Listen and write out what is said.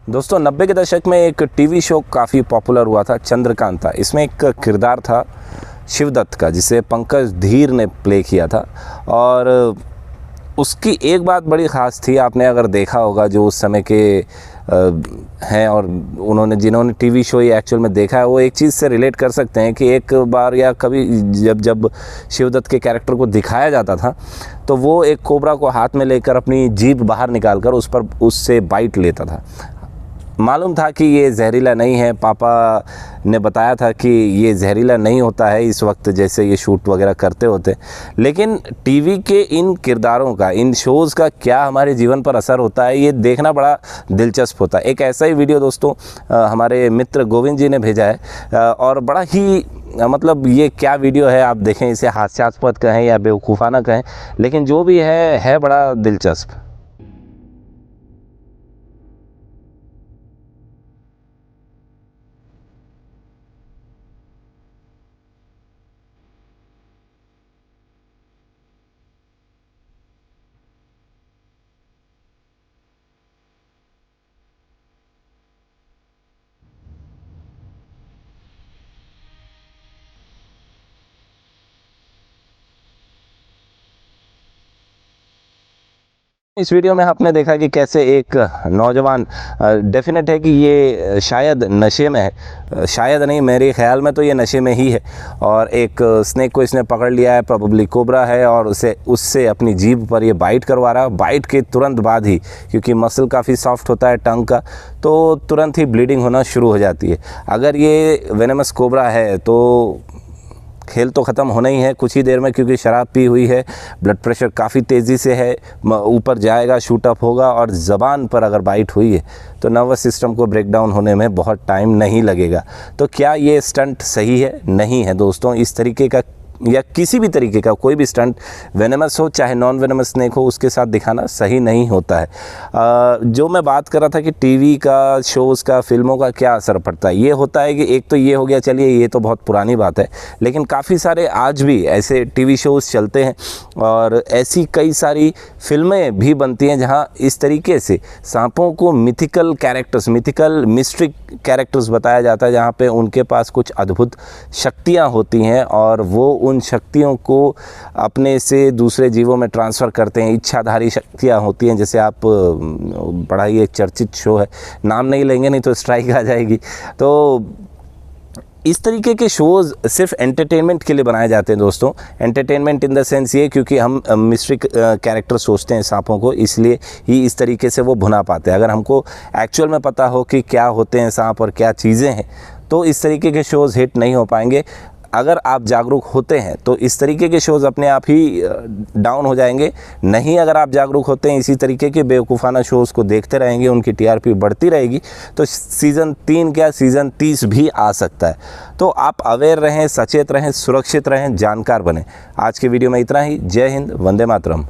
दोस्तों 90 के दशक में एक टीवी शो काफ़ी पॉपुलर हुआ था, चंद्रकांता। इसमें एक किरदार था शिवदत्त का, जिसे पंकज धीर ने प्ले किया था। और उसकी एक बात बड़ी ख़ास थी, आपने अगर देखा होगा, जो उस समय के हैं और जिन्होंने टीवी शो ये एक्चुअल में देखा है, वो एक चीज़ से रिलेट कर सकते हैं कि एक बार या कभी जब शिवदत्त के कैरेक्टर को दिखाया जाता था तो वो एक कोबरा को हाथ में लेकर अपनी जीभ बाहर निकालकर उससे बाइट लेता था। मालूम था कि ये जहरीला नहीं है, पापा ने बताया था कि ये जहरीला नहीं होता है इस वक्त जैसे ये शूट वगैरह करते होते। लेकिन टीवी के इन किरदारों का, इन शोज़ का क्या हमारे जीवन पर असर होता है, ये देखना बड़ा दिलचस्प होता है। एक ऐसा ही वीडियो दोस्तों हमारे मित्र गोविंद जी ने भेजा है और बड़ा ही मतलब ये क्या वीडियो है, आप देखें। इसे हास्यास्पद कहें या बेवकूफ़ाना कहें, लेकिन जो भी है बड़ा दिलचस्प। इस वीडियो में आपने देखा कि कैसे एक नौजवान, डेफिनेट है कि ये शायद नशे में है, शायद नहीं, मेरे ख्याल में तो ये नशे में ही है। और एक स्नेक को इसने पकड़ लिया है, प्रोबेबली कोबरा है, और उससे अपनी जीभ पर ये बाइट करवा रहा है। बाइट के तुरंत बाद ही, क्योंकि मसल काफ़ी सॉफ्ट होता है टंग का, तो तुरंत ही ब्लीडिंग होना शुरू हो जाती है। अगर ये वेनेमस कोबरा है तो खेल तो ख़त्म होना ही है कुछ ही देर में, क्योंकि शराब पी हुई है, ब्लड प्रेशर काफ़ी तेज़ी से है, ऊपर जाएगा, शूट अप होगा, और ज़बान पर अगर बाइट हुई है तो नर्वस सिस्टम को ब्रेक डाउन होने में बहुत टाइम नहीं लगेगा। तो क्या ये स्टंट सही है? नहीं है दोस्तों। इस तरीके का या किसी भी तरीके का कोई भी स्टंट, वेनेमस हो चाहे नॉन वेनेमस स्नेक हो, उसके साथ दिखाना सही नहीं होता है। जो मैं बात कर रहा था कि टीवी का, शोज़ का, फिल्मों का क्या असर पड़ता है, ये होता है कि एक तो ये हो गया, चलिए ये तो बहुत पुरानी बात है, लेकिन काफ़ी सारे आज भी ऐसे टीवी शोज़ चलते हैं और ऐसी कई सारी फिल्में भी बनती हैं जहाँ इस तरीके से सांपों को mythical characters, mythical mystery characters बताया जाता है, जहाँ पे उनके पास कुछ अद्भुत शक्तियाँ होती हैं और वो उन शक्तियों को अपने से दूसरे जीवों में ट्रांसफ़र करते हैं। इच्छाधारी शक्तियाँ होती हैं, जैसे आप, बड़ा ही एक चर्चित शो है, नाम नहीं लेंगे नहीं तो स्ट्राइक आ जाएगी। तो इस तरीके के शोज़ सिर्फ एंटरटेनमेंट के लिए बनाए जाते हैं दोस्तों। एंटरटेनमेंट इन द सेंस ये, क्योंकि हम मिस्ट्री कैरेक्टर सोचते हैं सांपों को, इसलिए ही इस तरीके से वो भुना पाते हैं। अगर हमको एक्चुअल में पता हो कि क्या होते हैं सांप और क्या चीज़ें हैं, तो इस तरीके के शोज़ हिट नहीं हो पाएंगे। अगर आप जागरूक होते हैं तो इस तरीके के शोज़ अपने आप ही डाउन हो जाएंगे। नहीं, अगर आप जागरूक होते हैं, इसी तरीके के बेवकूफ़ाना शोज़ को देखते रहेंगे, उनकी टीआरपी बढ़ती रहेगी, तो सीज़न 3 क्या सीज़न 30 भी आ सकता है। तो आप अवेयर रहें, सचेत रहें, सुरक्षित रहें, जानकार बने। आज के वीडियो में इतना ही। जय हिंद, वंदे मातरम।